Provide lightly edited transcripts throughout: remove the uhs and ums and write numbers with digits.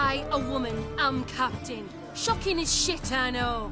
I, a woman, am captain. Shocking as shit, I know.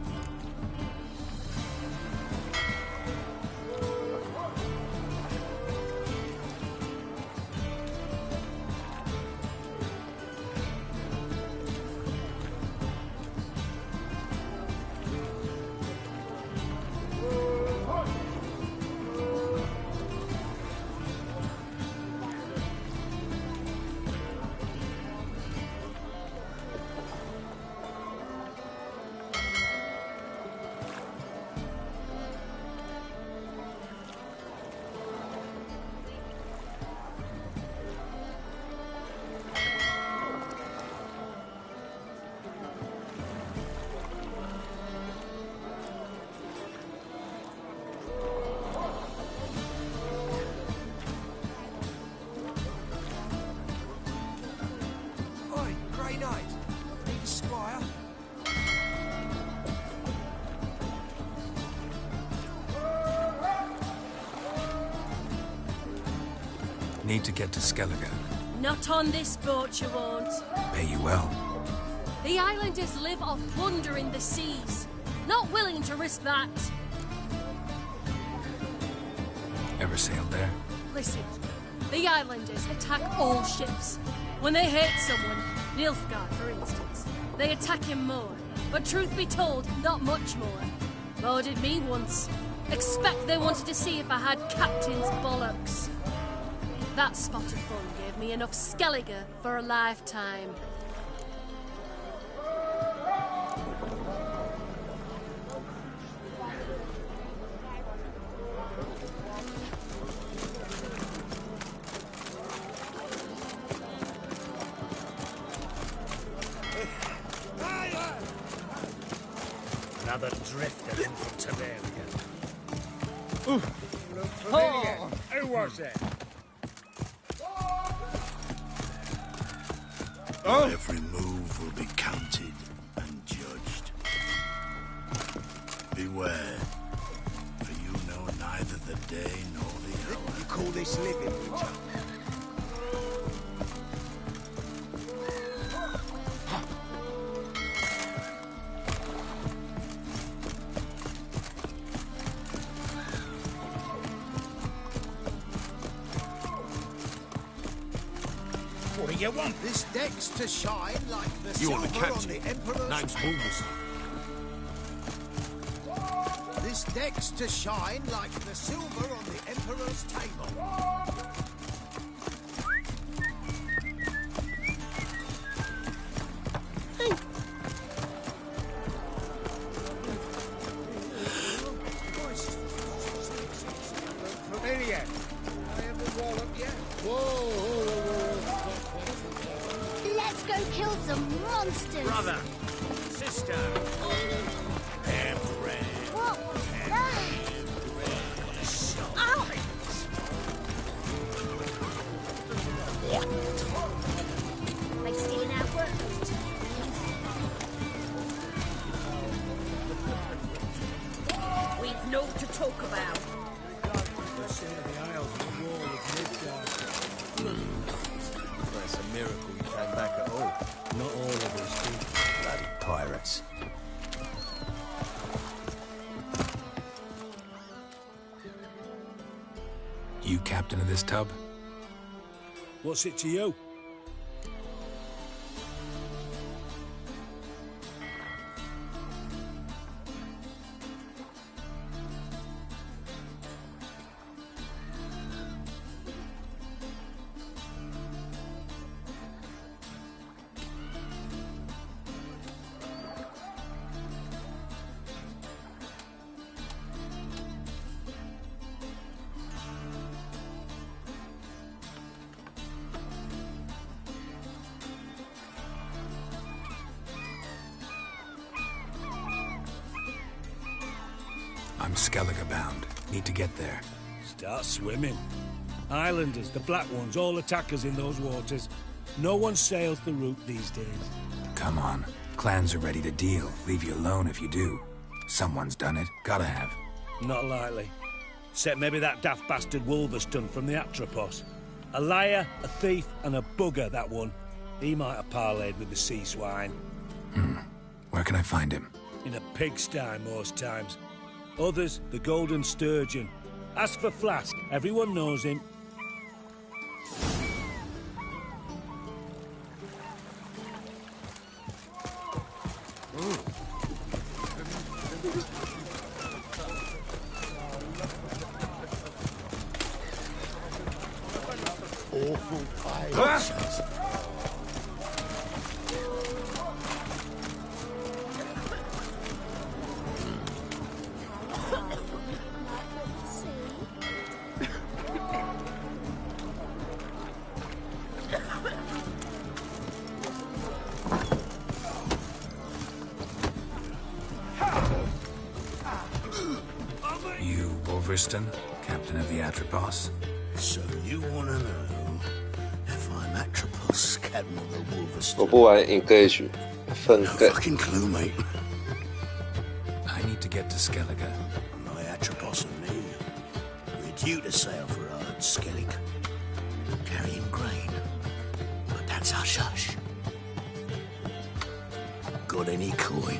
Need to get to Skellige. Not on this boat, you won't. Pay you well. The islanders live off plunder in the seas. Not willing to risk that. Ever sailed there? Listen, the islanders attack all ships. When they hate someone, Nilfgaard for instance, they attack him more. But truth be told, not much more. Boarded me once. Expect they wanted to see if I had captain's bollocks. That spot of fun gave me enough Skellige for a lifetime. Another drifter in from Taipei. Oh, who was it? Oh. Every move will be counted and judged. Beware, for you know neither the day nor the hour. You call this living, Witcher? What do you want? This deck's to shine like the You silver want to catch on the it? Emperor's Name's table. Bulbasaur. This deck's to shine like the silver on the Emperor's table. Familiar. I have the wall up yet. Whoa. Let's go kill some monsters! Brother, sister, and friend. What was that? Ow! By stealing our workers. We've no to talk about. It's a miracle you came back at all. Not all of us do. Bloody pirates. You captain of this tub? What's it to you? I'm Skellige bound. Need to get there. Start swimming. Islanders, the black ones, all attackers in those waters. No one sails the route these days. Come on. Clans are ready to deal. Leave you alone if you do. Someone's done it. Gotta have. Not likely. Except maybe that daft bastard Wolverstone from the Atropos. A liar, a thief, and a bugger, that one. He might have parlayed with the sea swine. Where can I find him? In a pigsty most times. Others, the golden sturgeon. Ask for Flask. Everyone knows him. Awful pirates. You, Wolverston, captain of the Atropos? So you want to know if I'm Atropos, captain of the Wolverston? 我不玩 engage 分 No 给 fucking clue, mate. I need to get to Skellige. My Atropos and me, we're due to sail for Ard Skellig, carrying grain. But that's hush-hush. Got any coin?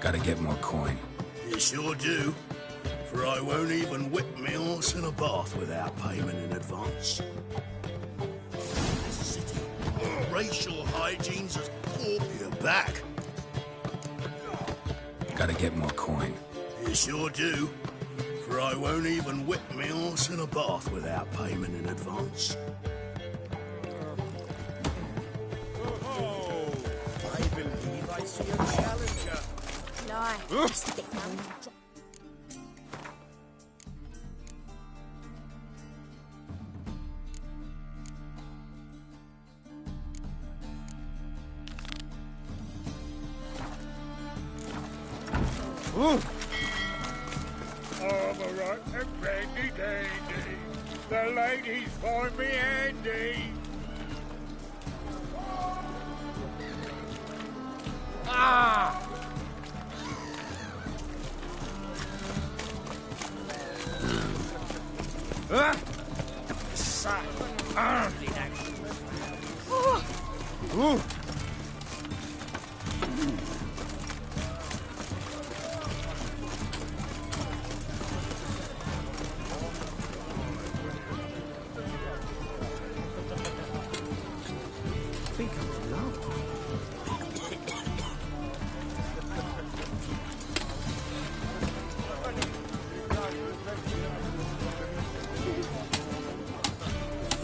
Gotta get more coin. You sure do. For I won't even whip me horse in a bath without payment in advance. This city, racial hygiene's as poor your back. Gotta get more coin. You sure do. For I won't even whip me horse in a bath without payment in advance. Oh, I believe I see a challenger. Lie. Stick down. Alright and handy dandy. The ladies find me handy. Ah!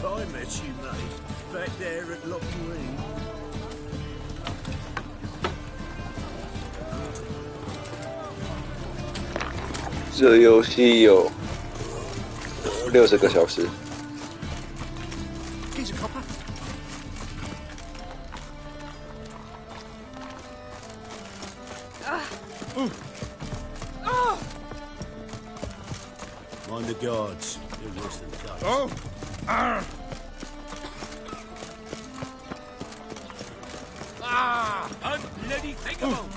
I met you, mate, back there at Loch Green. 这游戏有60个小时。 Here's a copper. Mind the guards. You're worse than the guards. Oh! Ah! Ah! Unbloody thinkable!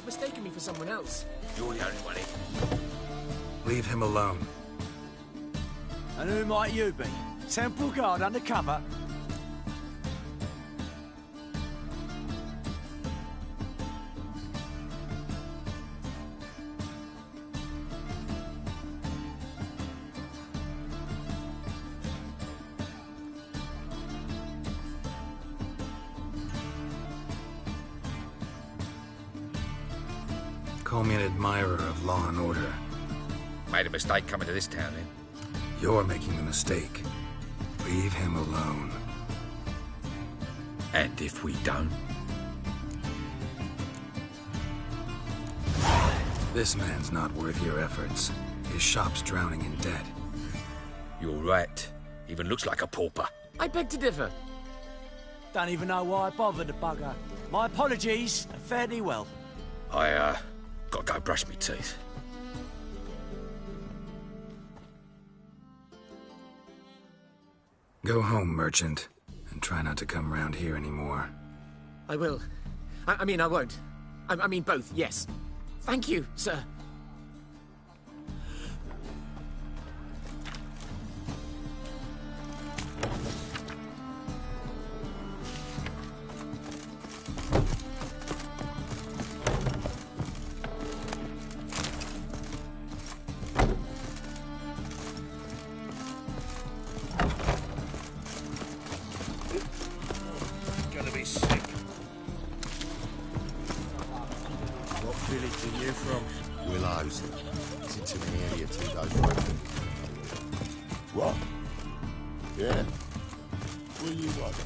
Mistaken me for someone else. You're the only one here. Leave him alone. And who might you be? Temple Guard undercover? Call me an admirer of law and order. Made a mistake coming to this town, then. You're making the mistake. Leave him alone. And if we don't? This man's not worth your efforts. His shop's drowning in debt. You're right. Even looks like a pauper. I beg to differ. Don't even know why I bothered the bugger. My apologies, and fare thee well. I, gotta go brush me teeth. Go home, merchant, and try not to come round here anymore. I will. I mean, I won't. I mean both, yes. Thank you, sir. What? Yeah. What do you want?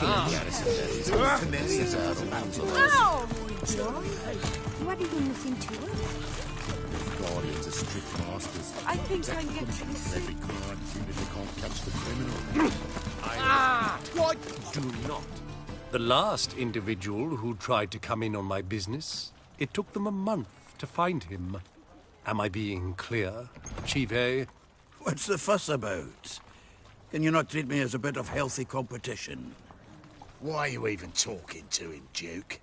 Ow! John, what are you missing to it? Guardians are strict masters. I think I can get to the Every crime, even if they can't catch the criminal. What? Do not. The last individual who tried to come in on my business, it took them a month to find him. Am I being clear, Chive? What's the fuss about? Can you not treat me as a bit of healthy competition? Why are you even talking to him, Duke?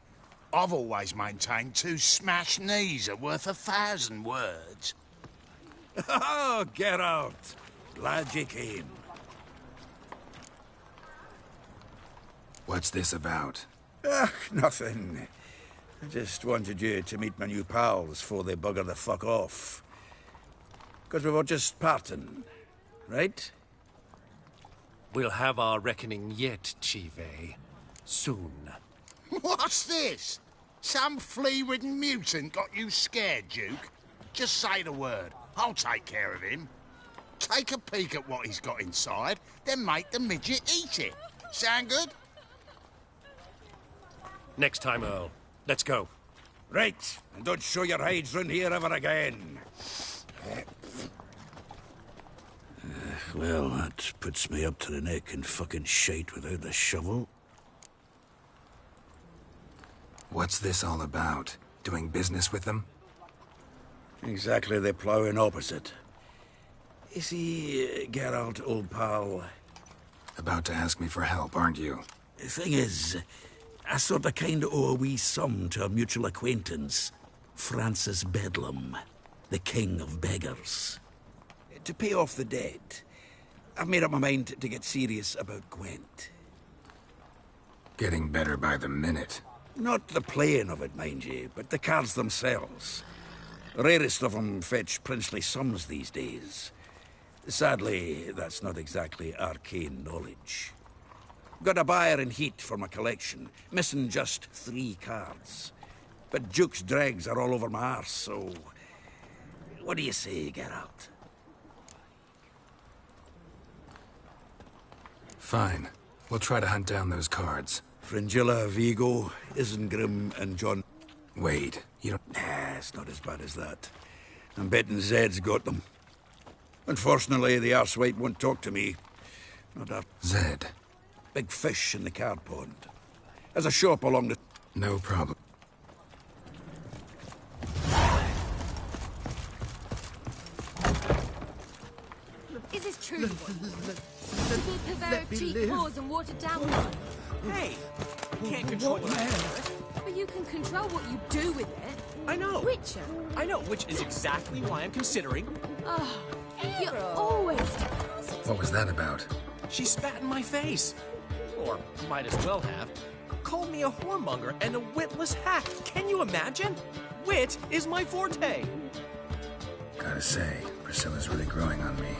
I've always maintained 2 smashed knees are worth 1,000 words. Oh, get out. Glad you came. What's this about? Nothing. I just wanted you to meet my new pals before they bugger the fuck off. Because we were just parting, right? We'll have our reckoning yet, Chive. Soon. What's this? Some flea-ridden mutant got you scared, Duke? Just say the word. I'll take care of him. Take a peek at what he's got inside, then make the midget eat it. Sound good? Next time, Earl. Let's go. Right, and don't show your hides round here ever again. Well, that puts me up to the neck in fucking shite without the shovel. What's this all about? Doing business with them? Exactly the ploughing opposite. You see, Geralt, old pal... About to ask me for help, aren't you? The thing is, I sort of kind of owe a wee sum to a mutual acquaintance, Francis Bedlam, the king of beggars. To pay off the debt, I've made up my mind to get serious about Gwent. Getting better by the minute. Not the playing of it, mind you, but the cards themselves. The rarest of them fetch princely sums these days. Sadly, that's not exactly arcane knowledge. Got a buyer in heat for my collection, missing just 3 cards. But Duke's dregs are all over my arse, so... What do you say, Geralt? Fine. We'll try to hunt down those cards. Fringilla, Vigo, Isengrim, and John... Wait, you don't... Nah, it's not as bad as that. I'm betting Zed's got them. Unfortunately, the arsewite won't talk to me. Not a... Zed. Big fish in the card pond. There's a shop along the... No problem. Is this true? To be perverted, cheap paws and watered down. Hey! You can't control what I do. But you can control what you do with it. I know. Witcher. I know, which is exactly why I'm considering... Oh, you're always... What was that about? She spat in my face. Or might as well have. Called me a whoremonger and a witless hack. Can you imagine? Wit is my forte. Gotta say, Priscilla's really growing on me.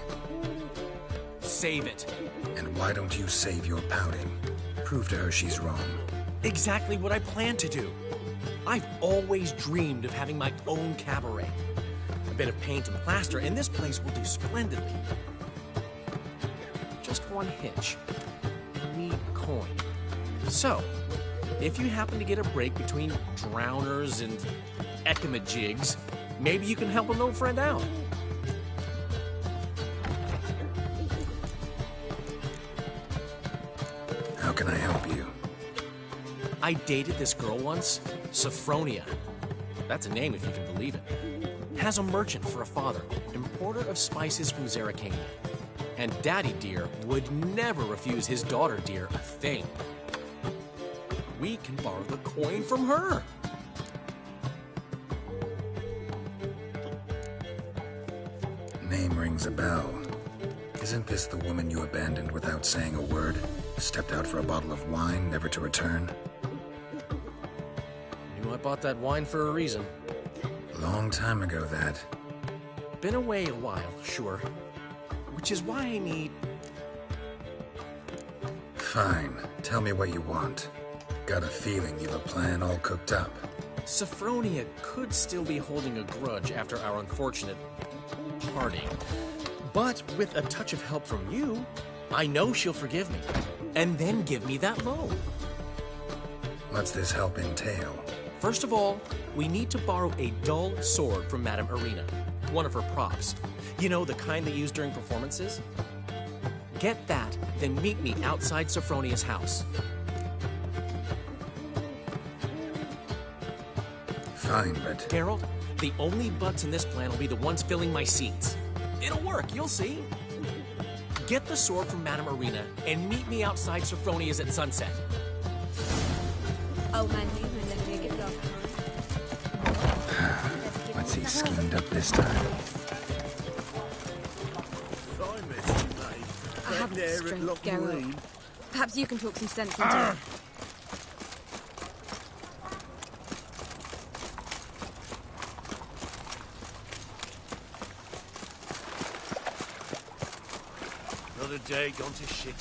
Save it. And why don't you save your pouting? Prove to her she's wrong. Exactly what I plan to do. I've always dreamed of having my own cabaret. A bit of paint and plaster, and this place will do splendidly. Just one hitch. I need coin. So, if you happen to get a break between drowners and ecamajigs, maybe you can help an old friend out. How can I help you? I dated this girl once, Sophronia. That's a name if you can believe it. Has a merchant for a father, importer of spices from Zerrikania. And Daddy Dear would never refuse his daughter Dear a thing. We can borrow the coin from her. Name rings a bell. Isn't this the woman you abandoned without saying a word? Stepped out for a bottle of wine, never to return? Knew I bought that wine for a reason. Long time ago, that. Been away a while, sure. Which is why I need... Fine. Tell me what you want. Got a feeling you've a plan all cooked up. Sophronia could still be holding a grudge after our unfortunate... parting. But with a touch of help from you, I know she'll forgive me. And then give me that loan. What's this help entail? First of all, we need to borrow a dull sword from Madame Arena. One of her props. You know, the kind they use during performances? Get that, then meet me outside Sophronia's house. Fine, but... Geralt, the only butts in this plan will be the ones filling my seats. It'll work, you'll see. Get the sword from Madame Arena and meet me outside Sophronia's at sunset. Oh man, you remember give it off. What's he schemed up this time? I haven't the strength, Geralt. Perhaps you can talk some sense into it. Another day gone to shit.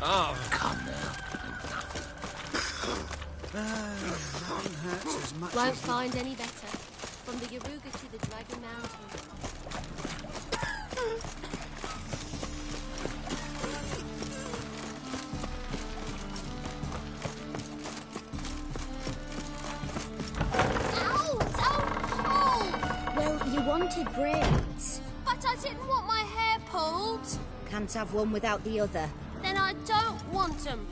Oh, come now. Won't find any better. From the Yaruga to the Dragon Mountain. You wanted braids. But I didn't want my hair pulled. Can't have one without the other. Then I don't want them.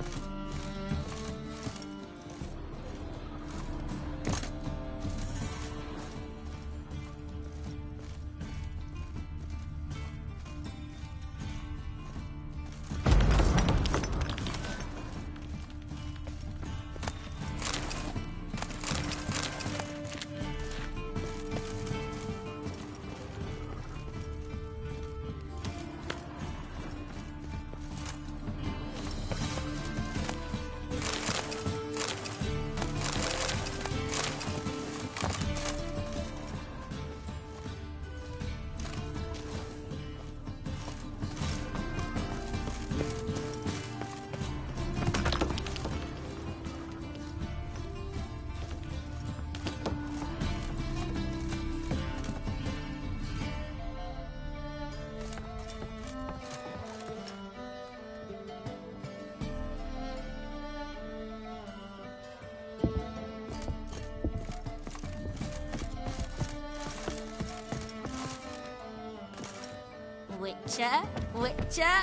Witcher.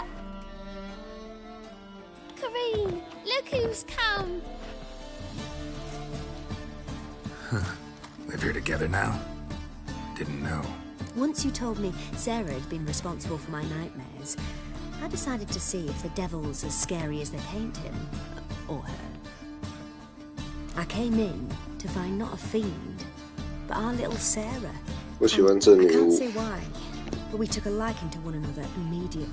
Kareen, look who's come. Live here together now? Didn't know. Once you told me Sarah had been responsible for my nightmares, I decided to see if the devil's as scary as they paint him. Or her. I came in to find not a fiend, but our little Sarah. 我喜欢这 I 女 can't 巫。 say why, but we took a liking to one another immediately.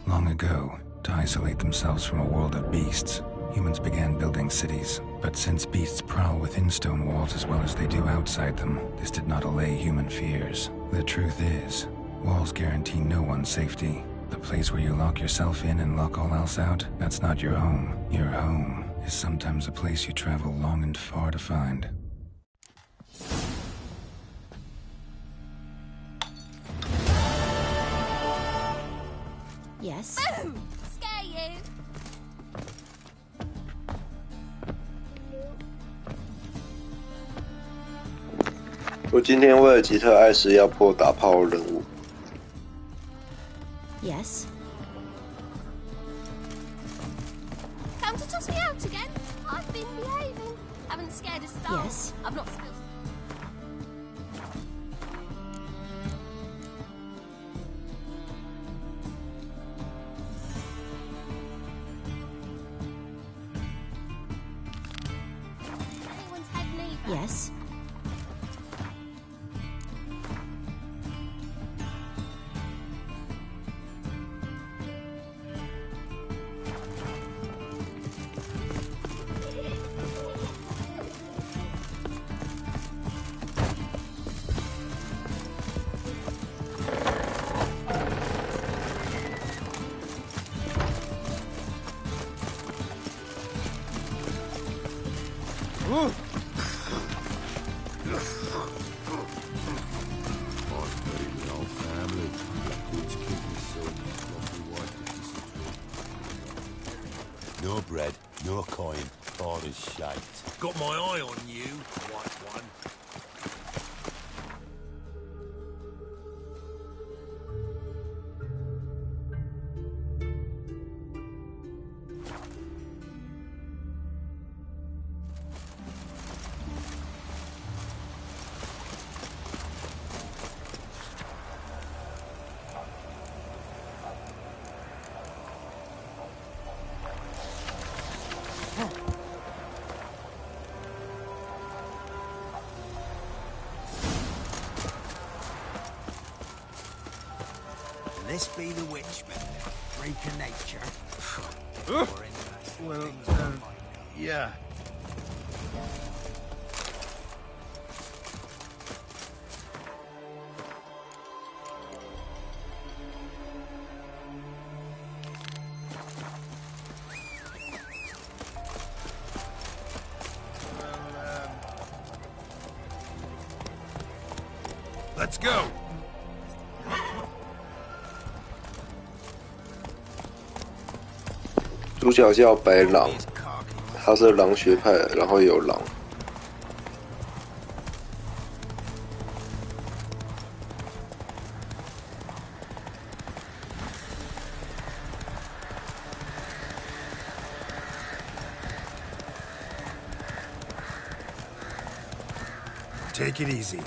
Long ago, to isolate themselves from a world of beasts, humans began building cities. But since beasts prowl within stone walls as well as they do outside them, this did not allay human fears. The truth is, walls guarantee no one's safety. The place where you lock yourself in and lock all else out, that's not your home. Your home is sometimes a place you travel long and far to find. Yes? Boom! Scare you! 我今天为了吉特艾斯要破打炮任务。Yes? Come to toss me out again? I've been behaving. Haven't scared a soul. Yes. I've not spilled. Anyone's had me. Yes? No bread, no coin, all is shite. Got my eye on you, white one. This be the witchman, freak of nature. Well, yeah. Let's go. 主角叫白狼，他是狼学派的，然后有狼。Take it easy.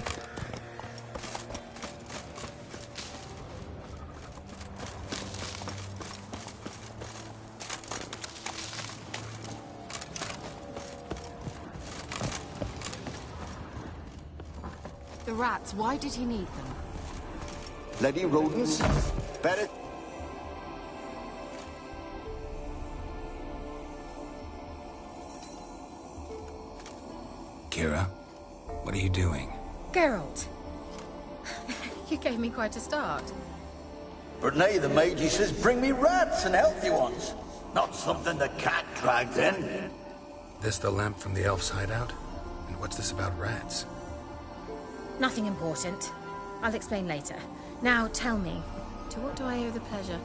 The rats, why did he need them? Bloody rodents. Better. Kira, what are you doing? Geralt. You gave me quite a start. But now the mage says bring me rats and healthy ones. Not something the cat dragged in. This the lamp from the elf's hideout? And what's this about rats? Nothing important. I'll explain later. Now tell me, to what do I owe the pleasure?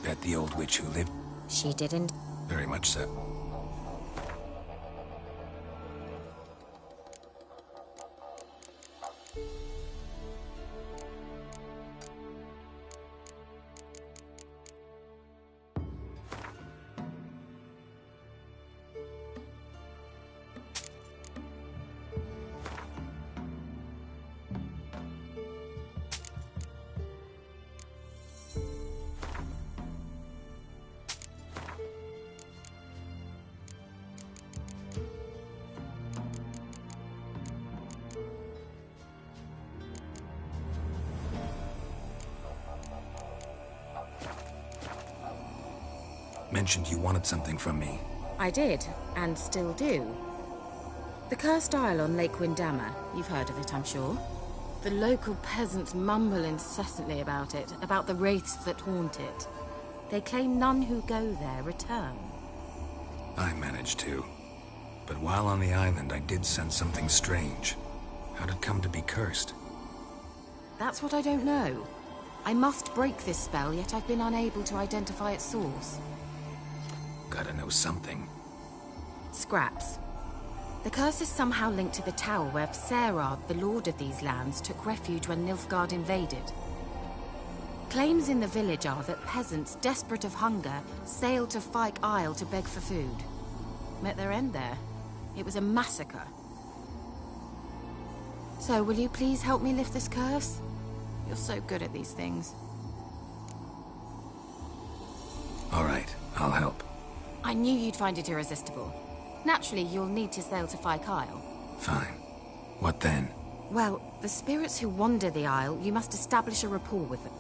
Bet the old witch who lived? She didn't. Very much so. mentioned you wanted something from me. I did, and still do. The cursed isle on Lake Windammer. You've heard of it, I'm sure. The local peasants mumble incessantly about it, about the wraiths that haunt it. They claim none who go there return. I managed to. But while on the island, I did sense something strange. How'd it come to be cursed? That's what I don't know. I must break this spell, yet I've been unable to identify its source. Gotta know something. Scraps. The curse is somehow linked to the tower where Serard, the lord of these lands, took refuge when Nilfgaard invaded. Claims in the village are that peasants, desperate of hunger, sailed to Fyke Isle to beg for food. Met their end there. It was a massacre. So, will you please help me lift this curse? You're so good at these things. All right, I'll help. I knew you'd find it irresistible. Naturally, you'll need to sail to Fyke Isle. Fine. What then? Well, the spirits who wander the isle, you must establish a rapport with them.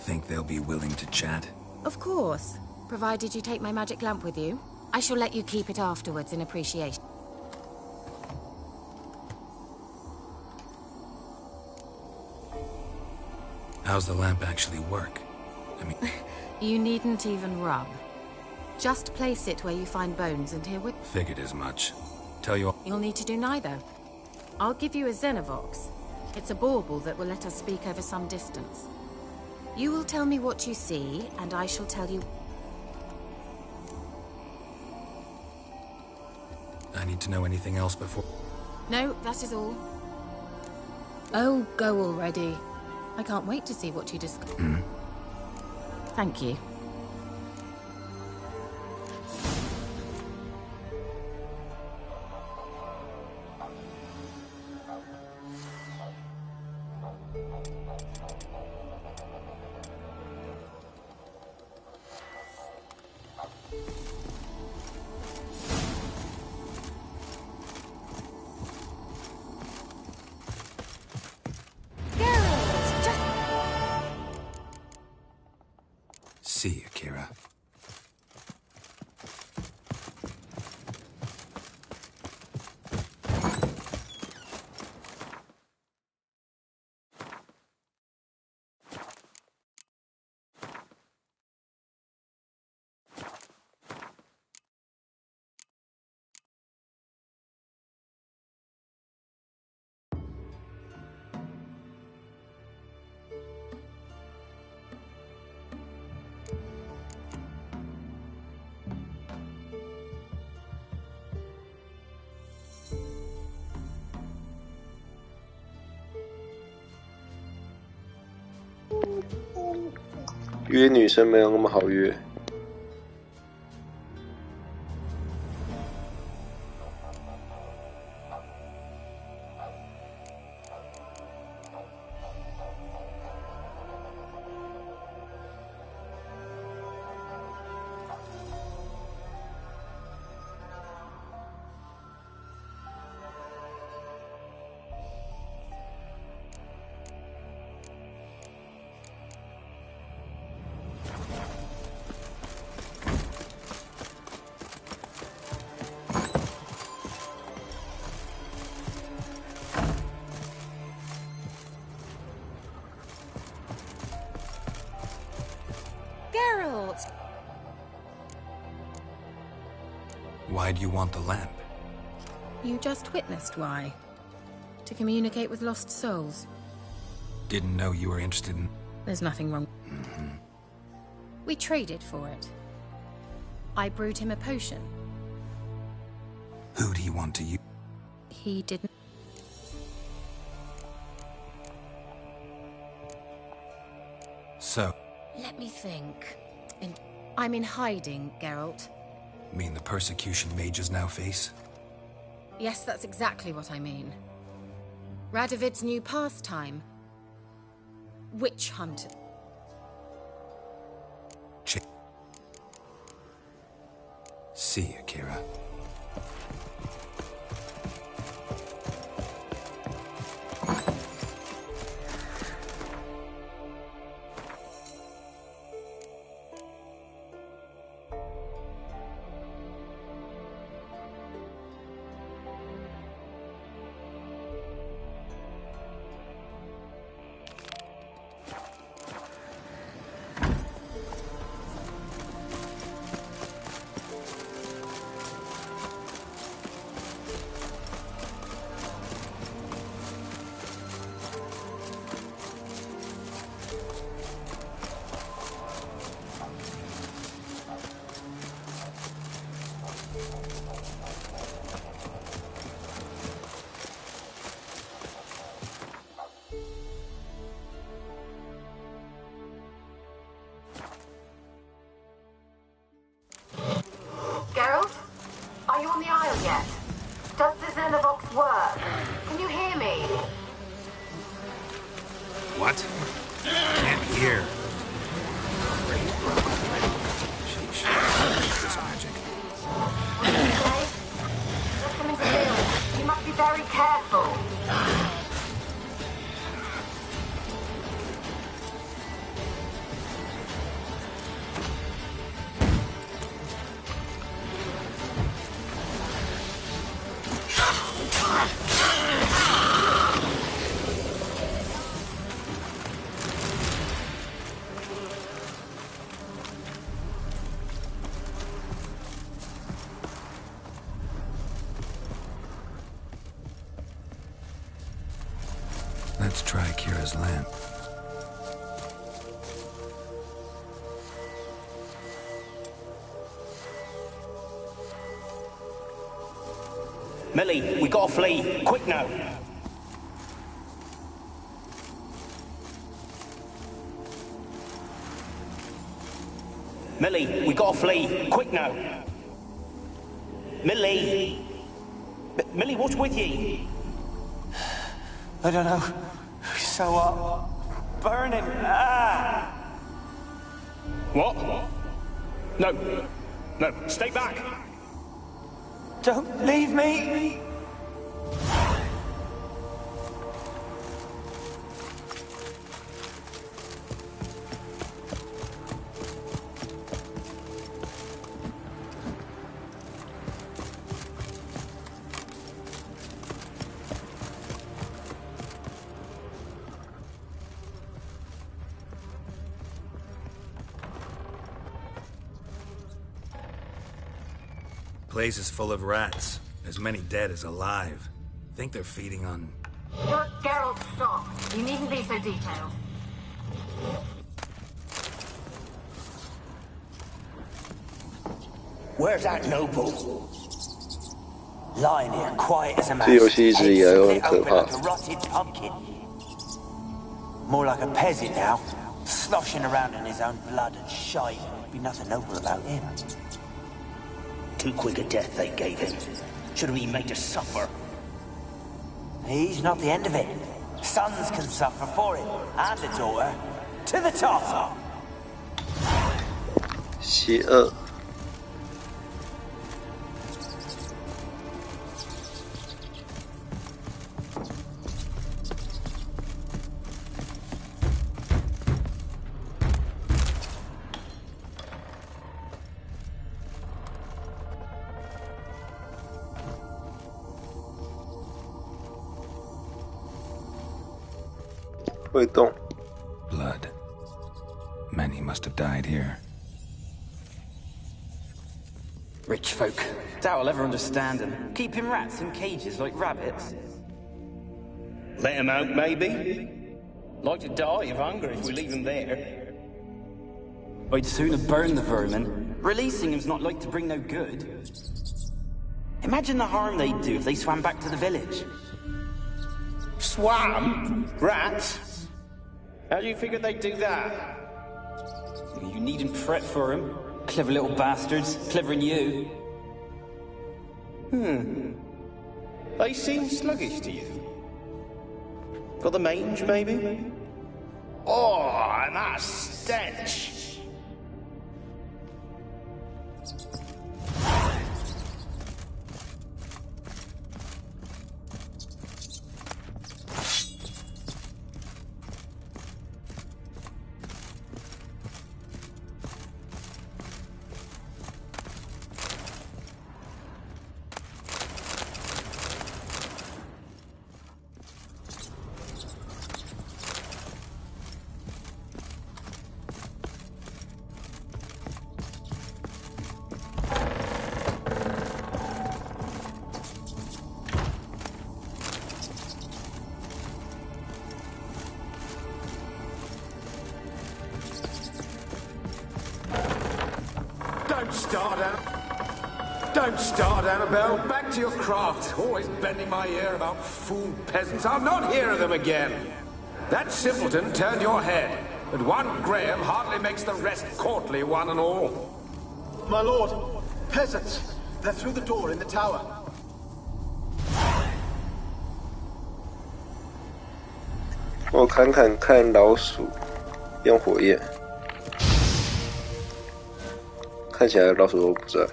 Think they'll be willing to chat? Of course. Provided you take my magic lamp with you. I shall let you keep it afterwards in appreciation. How's the lamp actually work? I mean... You needn't even rub. Just place it where you find bones and hear what... Figured as much. Tell you... You'll need to do neither. I'll give you a Xenovox. It's a bauble that will let us speak over some distance. You will tell me what you see, and I shall tell you... I need to know anything else before... No, that is all. Oh, go already. I can't wait to see what you discover. Thank you. See you, Kira.约女生没有那么好约。Why do you want the lamp? You just witnessed why. To communicate with lost souls. Didn't know you were interested in... There's nothing wrong. We traded for it. I brewed him a potion. Who'd he want to use? He didn't. So? Let me think. I'm in hiding, Geralt. Mean the persecution mages now face? Yes, that's exactly what I mean. Radovid's new pastime. Witch hunt. See you, Kira. you on the aisle yet? Does the Xenovox work? Can you hear me? What? Can't hear. This magic. Okay. Just coming to build. You must be very careful. Let's try Kira's lamp. Millie, we gotta flee. Quick now. Millie, we gotta flee. Quick now. Millie. Millie, what's with you? I don't know. So burning. Ah! What? No. No, stay back. Don't leave me. Place is full of rats. As many dead as alive. Think they're feeding on... Look, Geralt, stop. You needn't be so detailed. Where's that noble? Lying here, quiet as a mouse. 这游戏一直以来都很可 Open 怕。 like a rotted pumpkin. More like a peasant now, sloshing around in his own blood and shite. Be nothing noble about him. Too quick a death they gave him. Should have been made to suffer. He's not the end of it. Sons can suffer for it, and a daughter. To the top! 邪恶。会动。 Blood. Many must have died here. Rich folk. Doubt I'll ever understand them. Keeping rats in cages like rabbits. Let him out, maybe? Like to die of hunger if we leave him there. I'd sooner burn the vermin. Releasing him's not like to bring no good. Imagine the harm they'd do if they swam back to the village. Swam? Rats? How do you figure they'd do that? You needn't fret for him. Clever little bastards. Clever than you. They seem sluggish to you. Got the mange, maybe? Oh, and that stench! Don't start, Annabelle. Back to your craft. Always bending my ear about fool peasants. I'll not hear of them again. That simpleton turned your head, but one Graham hardly makes the rest courtly, one and all. My lord, peasants. They're through the door in the tower. 我看老鼠用火焰，看起来老鼠都不在。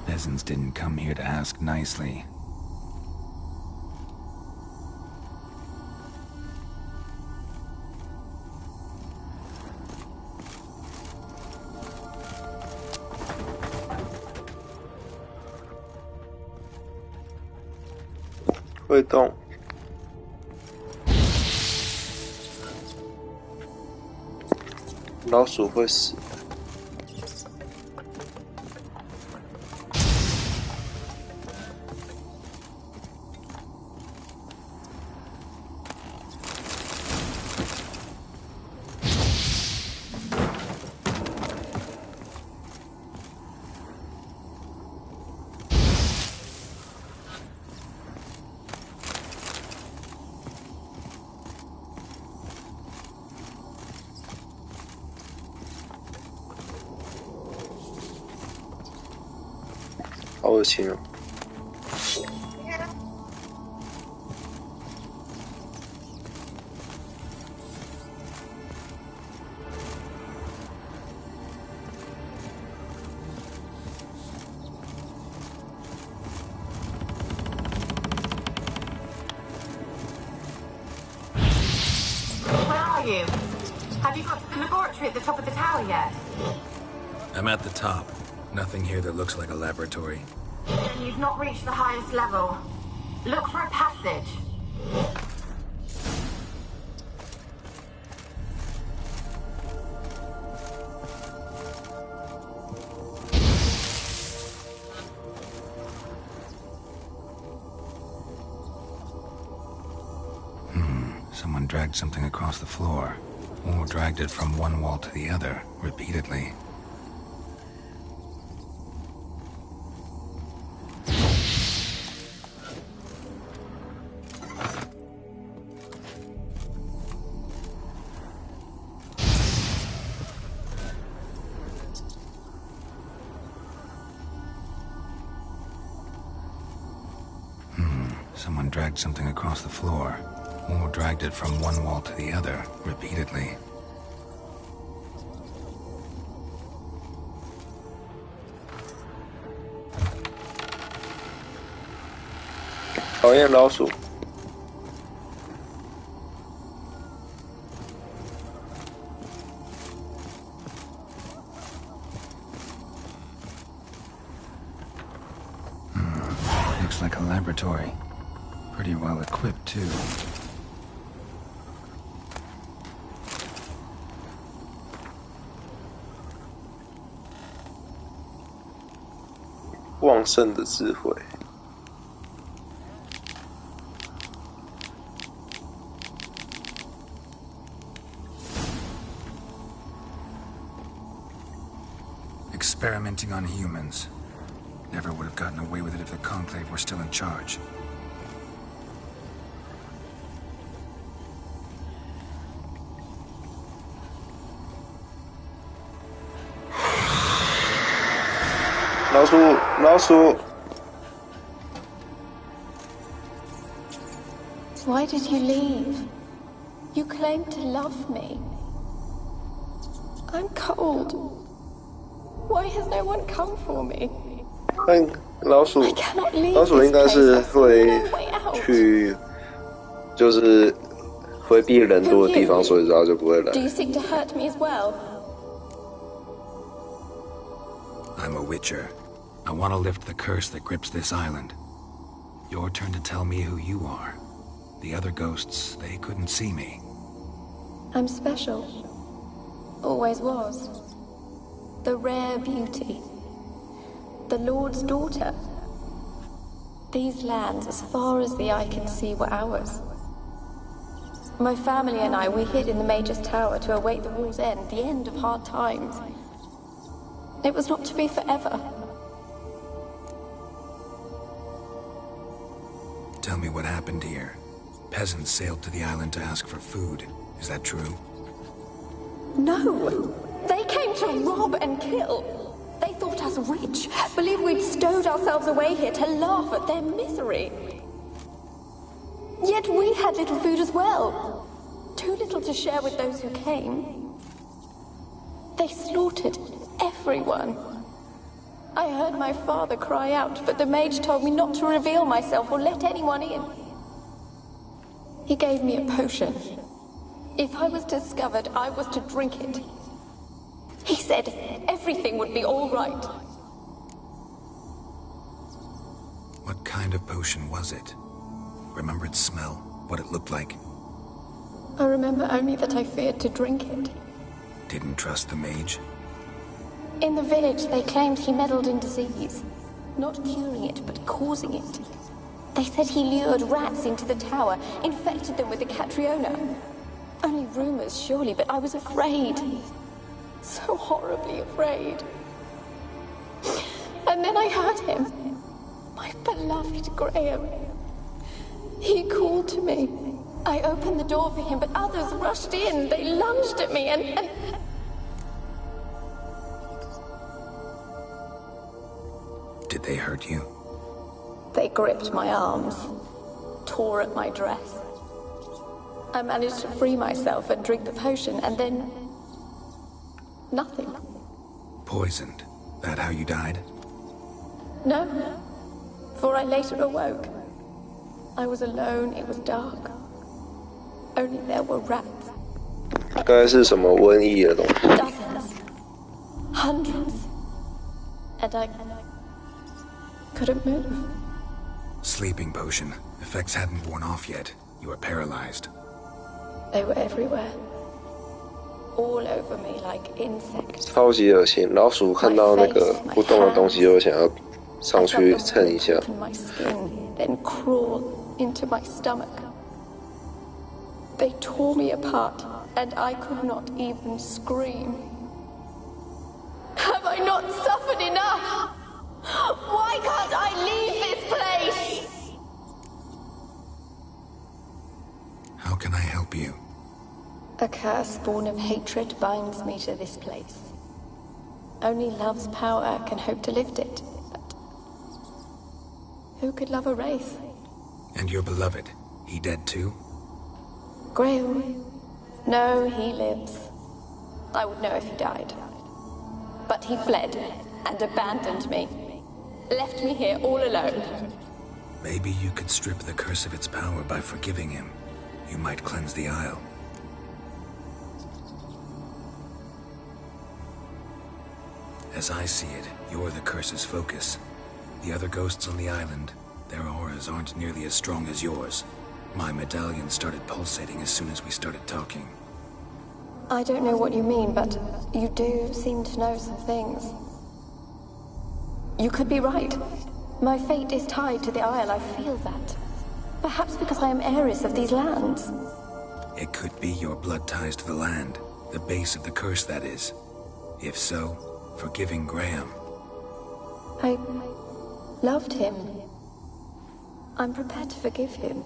Peasants didn't come here to ask nicely. 会动。老鼠会死。好恶心哦！Have you got to the laboratory at the top of the tower yet? I'm at the top. Nothing here that looks like a laboratory. Then you've not reached the highest level. Look for a passage. Someone dragged something across the floor, or dragged it from one wall to the other, repeatedly. Someone dragged something across the floor, or dragged it from one wall to the other, repeatedly. 讨厌老鼠。Looks like a laboratory. Pretty well equipped, too. 旺盛的智慧。Experimenting on humans. Never would have gotten away with it if the Conclave were still in charge.老鼠 Why did you leave? You claimed to love me. I'm cold. Why has no one come for me? 老鼠应该是会去，就是回避人多的地方，所以它就不会来。 Do you seek to hurt me as well? I'm a witcher. I want to lift the curse that grips this island. Your turn to tell me who you are. The other ghosts, they couldn't see me. I'm special. Always was. The rare beauty. The Lord's daughter. These lands, as far as the eye can see, were ours. My family and I, we hid in the Major's tower to await the war's end, the end of hard times. It was not to be forever. Tell me what happened here. Peasants sailed to the island to ask for food. Is that true? No! They came to rob and kill. They thought us rich, believed we'd stowed ourselves away here to laugh at their misery. Yet we had little food as well. Too little to share with those who came. They slaughtered everyone. I heard my father cry out, but the mage told me not to reveal myself or let anyone in. He gave me a potion. If I was discovered, I was to drink it. He said everything would be all right. What kind of potion was it? Remember its smell? What it looked like? I remember only that I feared to drink it. Didn't trust the mage? In the village, they claimed he meddled in disease. Not curing it, but causing it. They said he lured rats into the tower, infected them with the Catriona. Only rumors, surely, but I was afraid. So horribly afraid. And then I heard him. My beloved Graham. He called to me. I opened the door for him, but others rushed in. They lunged at me and... Did they hurt you? They gripped my arms, tore at my dress. I managed to free myself and drink the potion, and then... nothing. Poisoned? That how you died? No, for I later awoke. I was alone, it was dark. Only there were rats. 该是什么瘟疫的东西 Dozens. Hundreds. And I couldn't move. Sleeping potion. Effects hadn't worn off yet. You were paralyzed. They were everywhere. All over me like insects. 超级恶心，老鼠看到那个不动的东西就想要上去蹭一下。 My skin, then crawl into my stomach. They tore me apart, and I could not even scream. Have I not suffered enough? Why can't I leave this place? How can I help you? A curse born of hatred binds me to this place. Only love's power can hope to lift it. But who could love a wraith? And your beloved, he dead too? Graham? No, he lives. I would know if he died. But he fled and abandoned me. Left me here all alone. Maybe you could strip the curse of its power by forgiving him. You might cleanse the Isle. As I see it, you're the curse's focus. The other ghosts on the island, their auras aren't nearly as strong as yours. My medallion started pulsating as soon as we started talking. I don't know what you mean, but you do seem to know some things. You could be right. My fate is tied to the Isle, I feel that. Perhaps because I am heiress of these lands. It could be your blood ties to the land, the base of the curse, that is. If so, forgiving Graham. I loved him. I'm prepared to forgive him.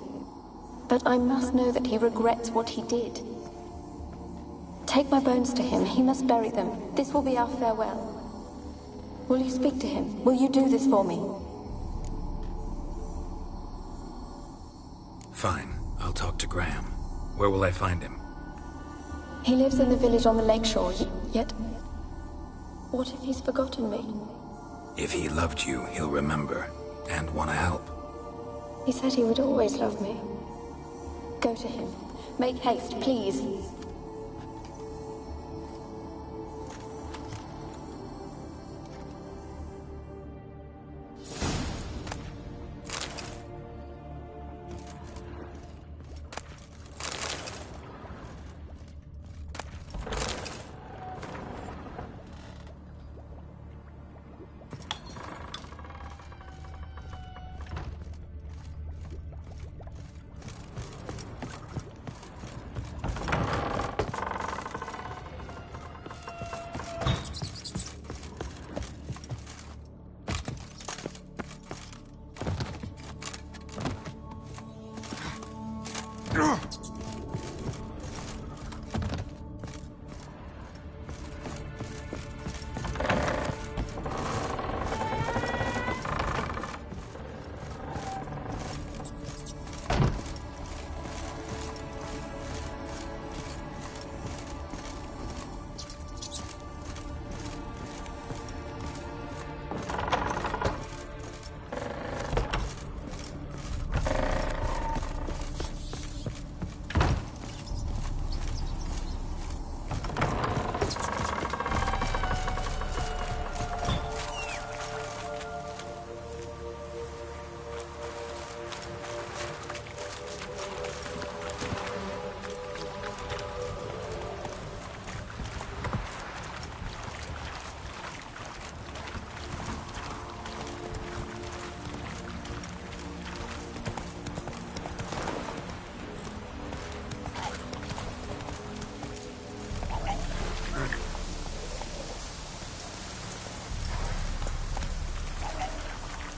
But I must know that he regrets what he did. Take my bones to him. He must bury them. This will be our farewell. Will you speak to him? Will you do this for me? Fine. I'll talk to Graham. Where will I find him? He lives in the village on the lakeshore, yet... what if he's forgotten me? If he loved you, he'll remember, and want to help. He said he would always love me. Go to him. Make haste, please.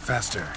Faster.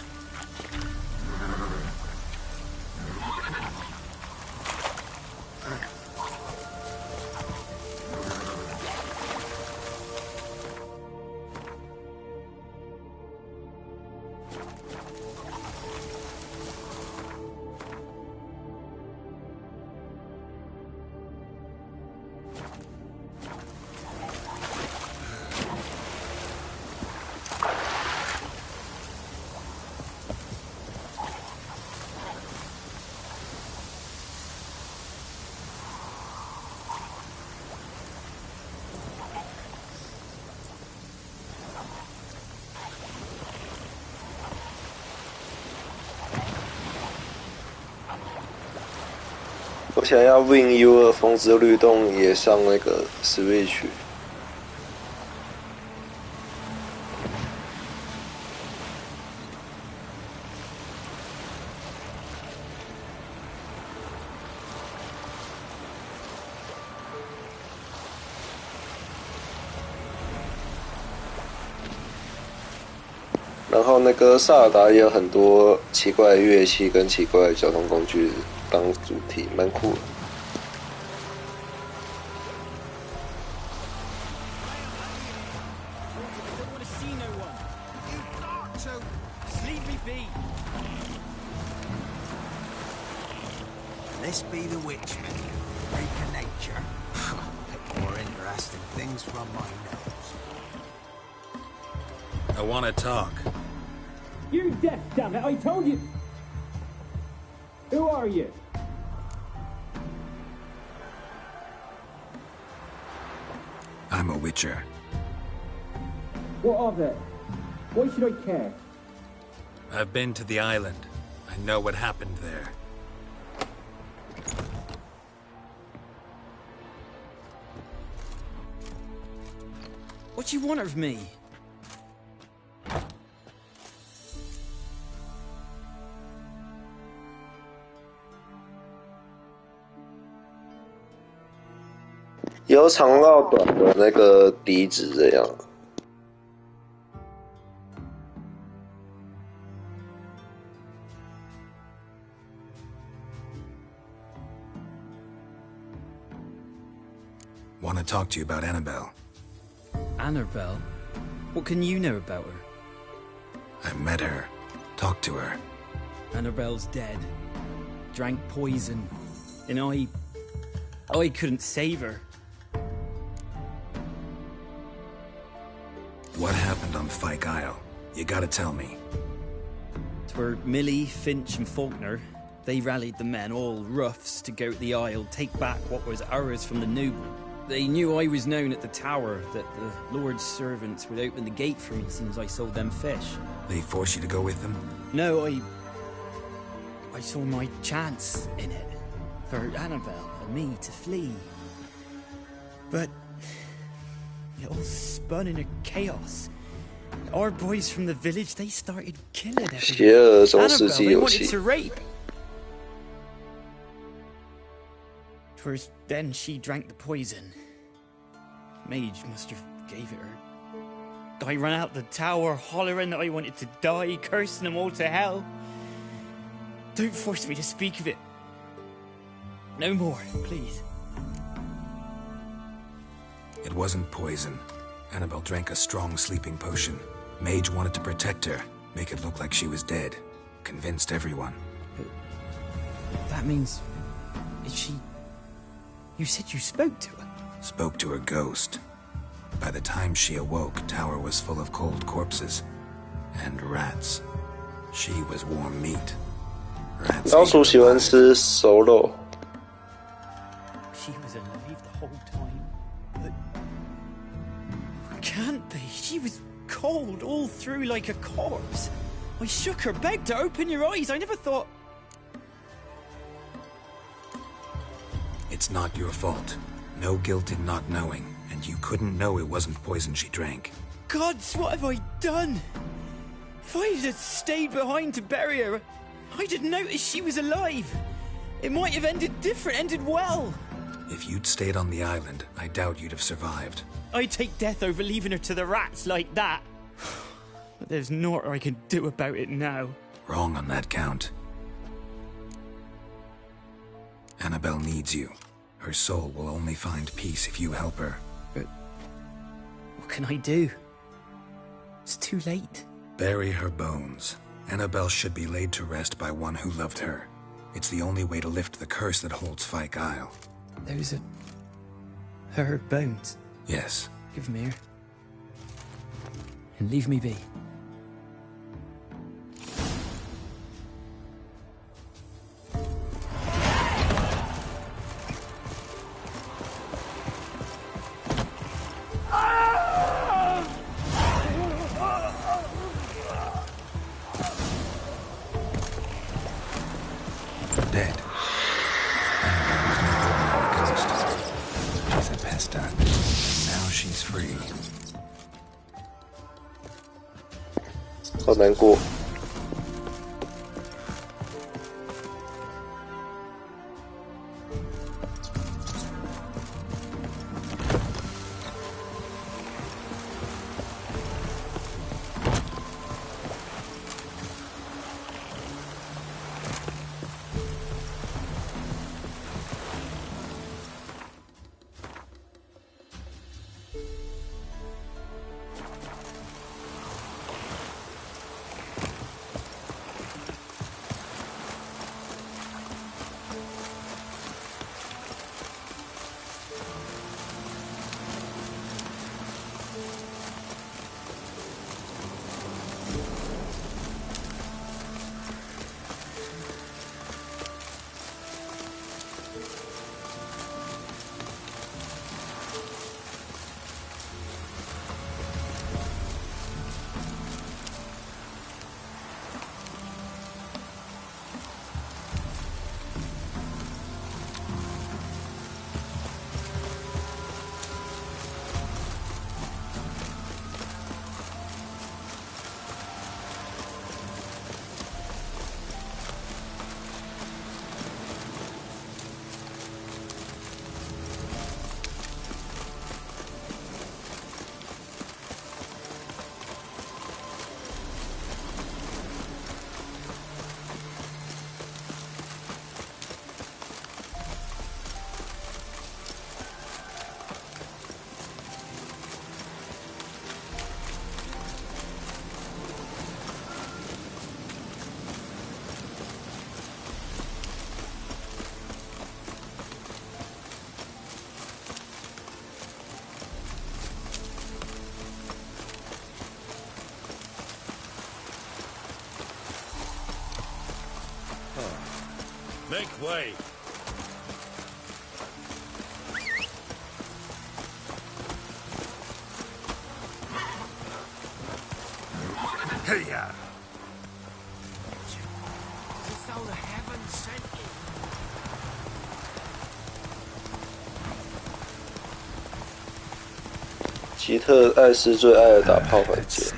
我想要 Win U2风之律动也上那个 Switch。然后那个萨尔达也有很多奇怪的乐器跟奇怪的交通工具当主题，蛮酷的。This be the witchman, freak of nature. Pick more interesting things from my nose. I want to talk. You're deaf, damn it! I told you. Who are you? I'm a witcher. What of it? Why should I care? I've been to the island. I know what happened there. What do you want of me?「由长到短的那个笛子这样。Want to talk to you about Annabelle. Annabelle? What can you know about her? I met her. Talked to her. Annabelle's dead. Drank poison. And I couldn't save her. What happened on Fyke Isle? You gotta tell me. Twere Millie, Finch and Faulkner. They rallied the men, all roughs, to go to the Isle, take back what was ours from the noble. They knew I was known at the tower, that the Lord's servants would open the gate for me as soon as I sold them fish. They forced you to go with them? No, I saw my chance in it. For Annabelle and me to flee. But it all spun in a chaos. Our boys from the village, they started killing everyone. Annabelle, they wanted to rape. Twas then she drank the poison. Mage must have gave it her. I ran out the tower, hollering that I wanted to die, cursing them all to hell. Don't force me to speak of it. No more, please. It wasn't poison. Annabelle drank a strong sleeping potion. Mage wanted to protect her, make it look like she was dead. Convinced everyone. That means... is she... You said you spoke to her? Spoke to her ghost. By the time she awoke, Tower was full of cold corpses. And rats. She was warm meat. Rats 老鼠喜欢吃熟肉。 She was alive the whole time, but... Can't be. She was cold all through like a corpse. I shook her, begged her, open your eyes. I never thought... It's not your fault. No guilt in not knowing, and you couldn't know it wasn't poison she drank. Gods, what have I done? If I had stayed behind to bury her, I didn't notice she was alive. It might have ended different, ended well. If you'd stayed on the island, I doubt you'd have survived. I'd take death over leaving her to the rats like that. But there's naught I can do about it now. Wrong on that count. Annabelle needs you. Her soul will only find peace if you help her. But what can I do? It's too late. Bury her bones. Annabelle should be laid to rest by one who loved her. It's the only way to lift the curse that holds Fyke Isle. Those are her bones? Yes. Give them here. And leave me be. Dead. Annabelle was no ordinary ghost. She's a pesta, and now she's free. 好难过。Make way. Hey-ya. As though the heavens sent you. 吉特艾斯最爱的打炮环节。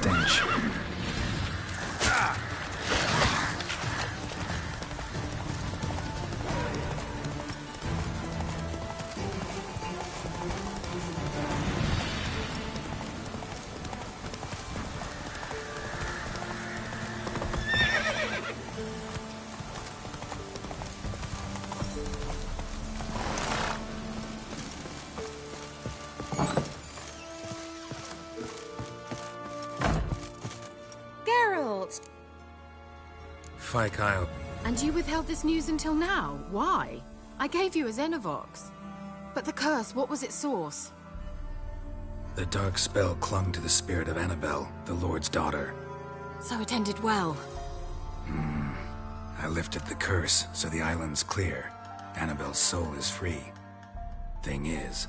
Fyke Isle. And you withheld this news until now? Why? I gave you a Xenovox. But the curse, what was its source? The dark spell clung to the spirit of Annabelle, the Lord's daughter. So it ended well. I lifted the curse, so the island's clear. Annabelle's soul is free. Thing is...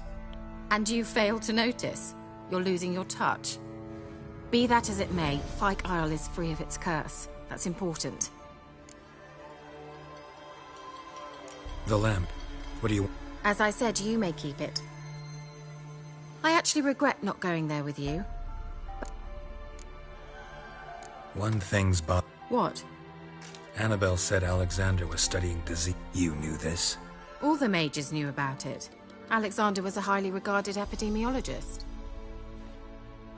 And you failed to notice? You're losing your touch. Be that as it may, Fyke Isle is free of its curse. That's important. The lamp. What do you... As I said, you may keep it. I actually regret not going there with you. One thing's What? Annabelle said Alexander was studying disease. You knew this? All the mages knew about it. Alexander was a highly regarded epidemiologist.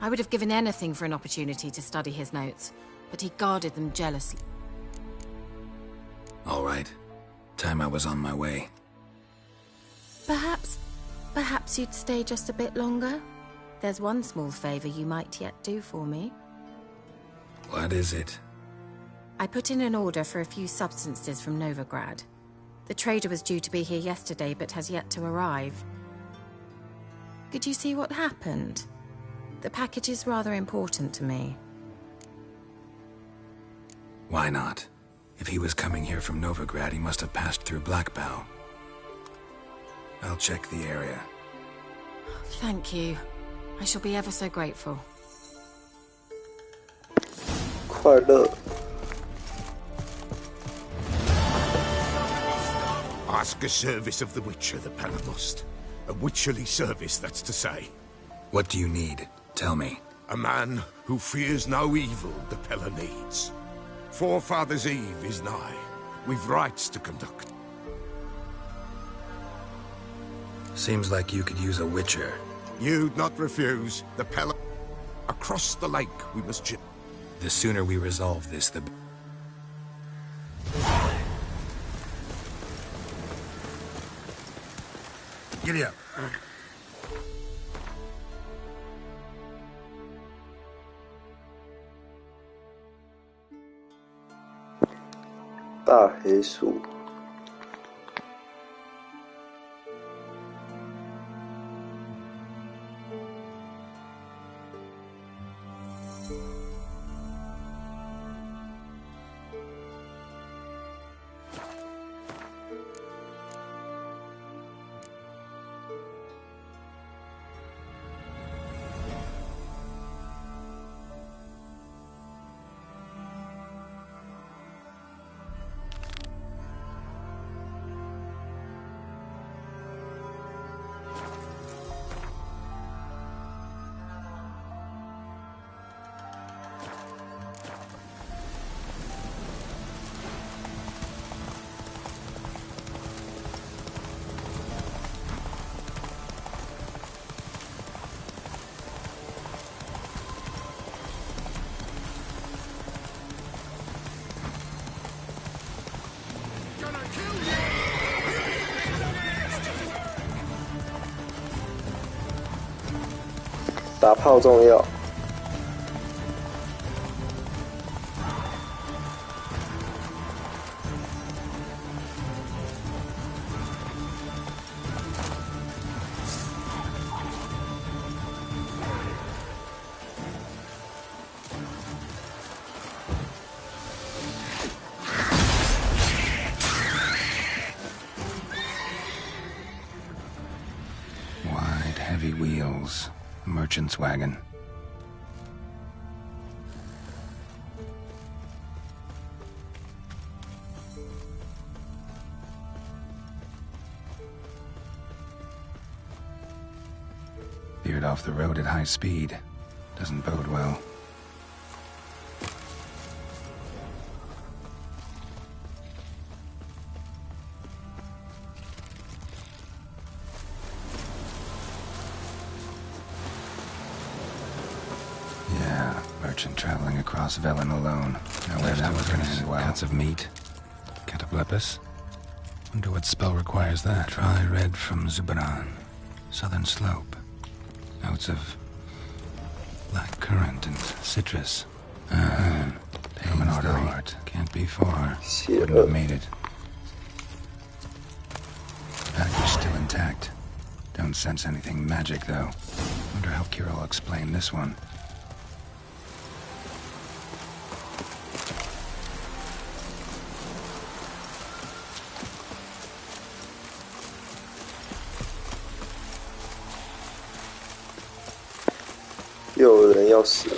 I would have given anything for an opportunity to study his notes, but he guarded them jealously. All right. Time I was on my way. Perhaps you'd stay just a bit longer? There's one small favor you might yet do for me. What is it? I put in an order for a few substances from Novigrad. The trader was due to be here yesterday, but has yet to arrive. Could you see what happened? The package is rather important to me. Why not? If he was coming here from Novigrad, he must have passed through Blackbow. I'll check the area. Thank you. I shall be ever so grateful. 快乐。 Ask a service of the Witcher, the Pella must. A witcherly service, that's to say. What do you need? Tell me. A man who fears no evil the Pella needs. Forefather's Eve is nigh. We've rites to conduct. Seems like you could use a witcher. You'd not refuse. The Pella... Across the lake, we must... The sooner we resolve this, the... Giddy up. 大黑鼠。打炮重要。Wide, heavy wheels. Merchant's wagon. Veered off the road at high speed. Doesn't bode well. Traveling across Velen alone. Now where that was gonna end well. Cuts of meat. Cataplepis. Wonder what spell requires that. Dry red from Zubaran. Southern slope. Notes of black currant and citrus. Human artery. Can't be far. Wouldn't have made it. Package still intact. Don't sense anything magic though. Wonder how Kira will explain this one.又有人要死了。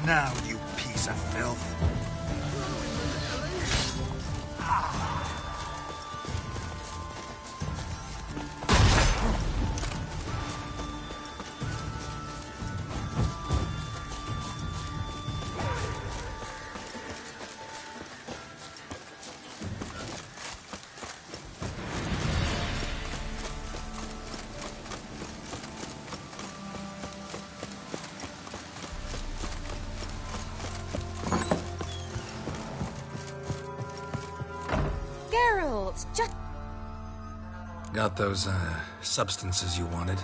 now, you piece of filth. Got those, substances you wanted?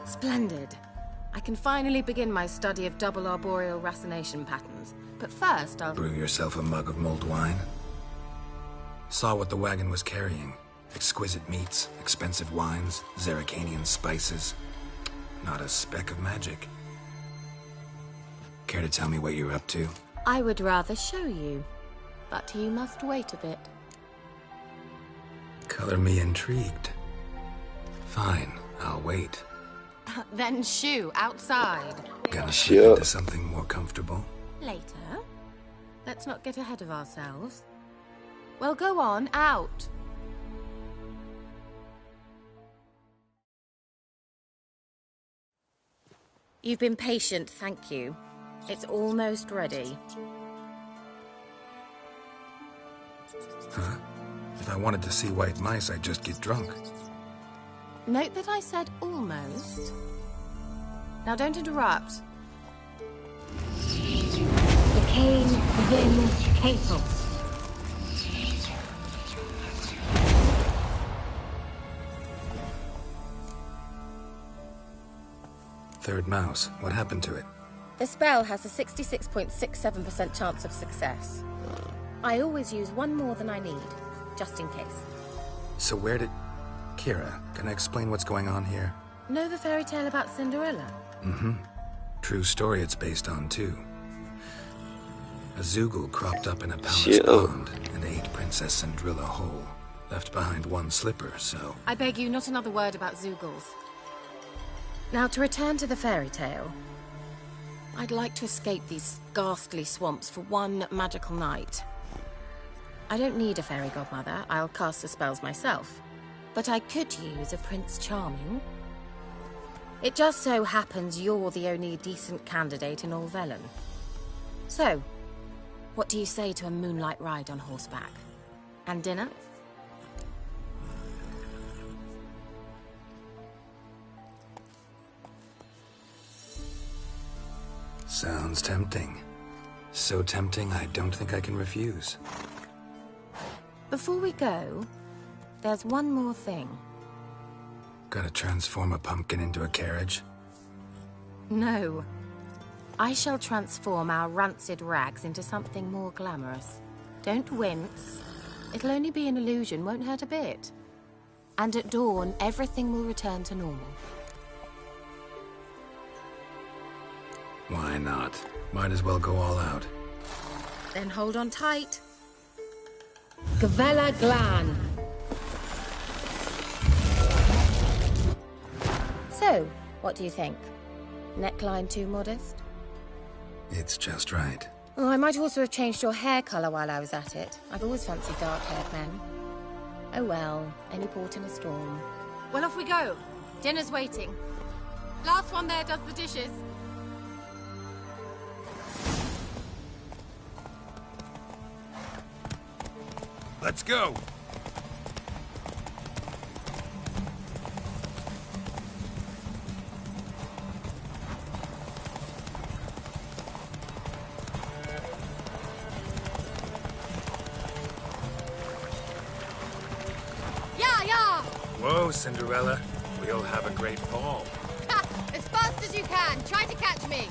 Splendid. I can finally begin my study of double arboreal racination patterns. But first, I'll... Brew yourself a mug of mulled wine? Saw what the wagon was carrying. Exquisite meats, expensive wines, Zeracanian spices. Not a speck of magic. Care to tell me what you're up to? I would rather show you, but you must wait a bit. Color me intrigued. Fine, I'll wait. Then shoo, outside. Gonna slip into something more comfortable? Later. Let's not get ahead of ourselves. Well, go on, out. You've been patient, thank you. It's almost ready. Huh? If I wanted to see white mice, I'd just get drunk. Note that I said almost. Now don't interrupt. The cane within capable. Third mouse. What happened to it? The spell has a 66.67% chance of success. I always use one more than I need, just in case. So where did... Kira, can I explain what's going on here? Know the fairy tale about Cinderella? Mm-hmm. True story it's based on, too. A Zoogle cropped up in a palace pond and ate Princess Cinderella whole. Left behind one slipper, so... I beg you, not another word about Zoogles. Now, to return to the fairy tale. I'd like to escape these ghastly swamps for one magical night. I don't need a fairy godmother. I'll cast the spells myself. But I could use a Prince Charming. It just so happens you're the only decent candidate in all Velen. So, what do you say to a moonlight ride on horseback? And dinner? Sounds tempting. So tempting, I don't think I can refuse. Before we go, there's one more thing. Gotta transform a pumpkin into a carriage? No. I shall transform our rancid rags into something more glamorous. Don't wince. It'll only be an illusion, won't hurt a bit. And at dawn, everything will return to normal. Why not? Might as well go all out. Then hold on tight. Gavella Glan. So, what do you think? Neckline too modest? It's just right. Oh, I might also have changed your hair colour while I was at it. I've always fancied dark-haired men. Oh well, any port in a storm. Well, off we go. Dinner's waiting. Last one there does the dishes. Let's go! Yeah! Whoa, Cinderella. We'll have a great fall. Ha! As fast as you can. Try to catch me.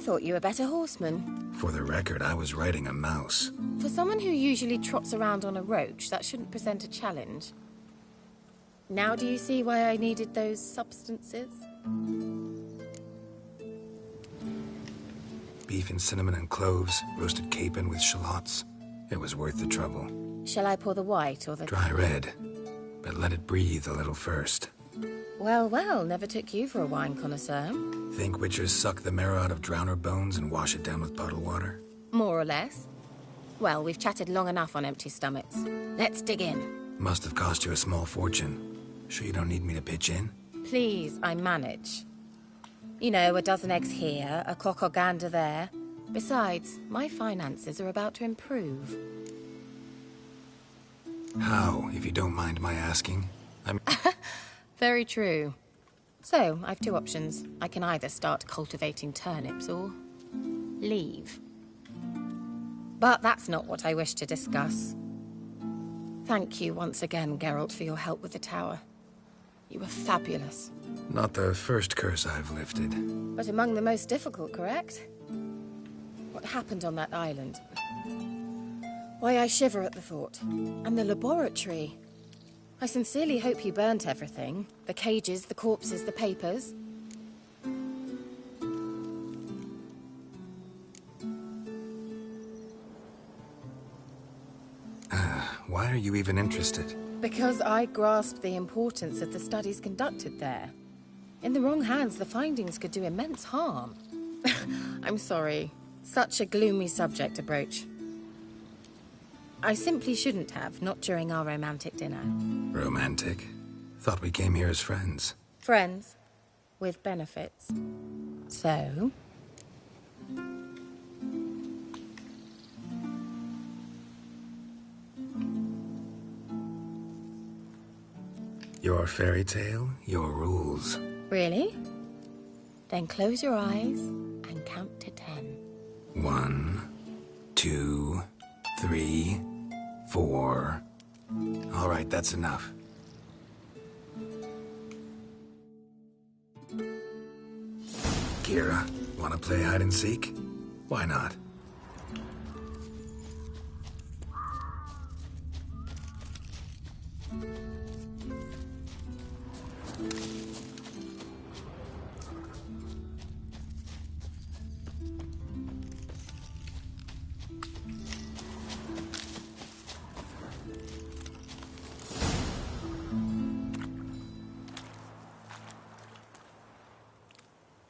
thought you were a better horseman. For the record, I was riding a mouse. For someone who usually trots around on a roach, that shouldn't present a challenge. Now do you see why I needed those substances? Beef and cinnamon and cloves, roasted capon with shallots. It was worth the trouble. Shall I pour the white or the... Dry red, but let it breathe a little first. Well, well, never took you for a wine connoisseur. Think witchers suck the marrow out of drowner bones and wash it down with puddle water? More or less. Well, we've chatted long enough on empty stomachs. Let's dig in. Must have cost you a small fortune. Sure you don't need me to pitch in? Please, I manage. You know, a dozen eggs here, a cock or gander there. Besides, my finances are about to improve. How, if you don't mind my asking? Very true. So, I've two options. I can either start cultivating turnips or leave. But that's not what I wish to discuss. Thank you once again, Geralt, for your help with the tower. You were fabulous. Not the first curse I've lifted. But among the most difficult, correct? What happened on that island? Why, I shiver at the thought. And the laboratory. I sincerely hope you burnt everything. The cages, the corpses, the papers. Why are you even interested? Because I grasped the importance of the studies conducted there. In the wrong hands, the findings could do immense harm. I'm sorry. Such a gloomy subject to broach. I simply shouldn't have, not during our romantic dinner. Romantic? Thought we came here as friends. Friends. With benefits. So... Your fairy tale, your rules. Really? Then close your eyes and count to 10. 1, 2, 3, 4. All right, that's enough. Kira, wanna play hide and seek? Why not?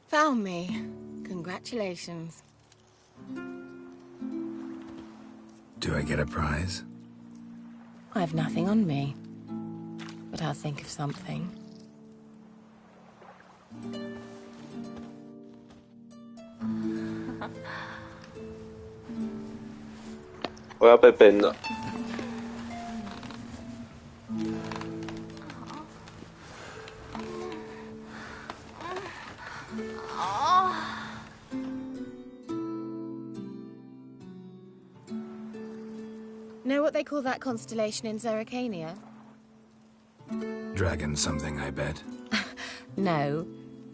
Found me. Congratulations. Do I get a prize? I have nothing on me. But I'll think of something.我要被 ban 了。Know what they call that constellation in Zerrikania? Dragon something, I bet. No,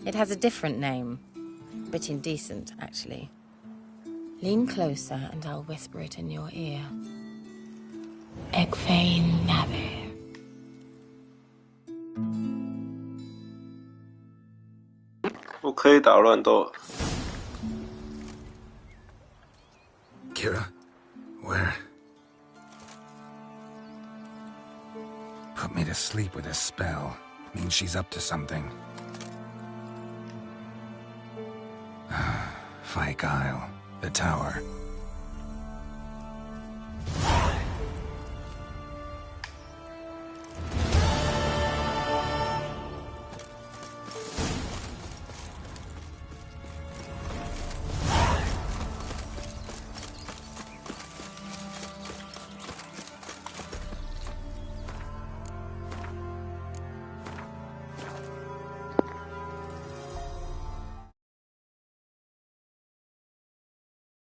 it has a different name. A bit indecent, actually. Lean closer and I'll whisper it in your ear. Egfain Navir. Kira, where? Put me to sleep with a spell. Means she's up to something. Fyke Isle, the tower.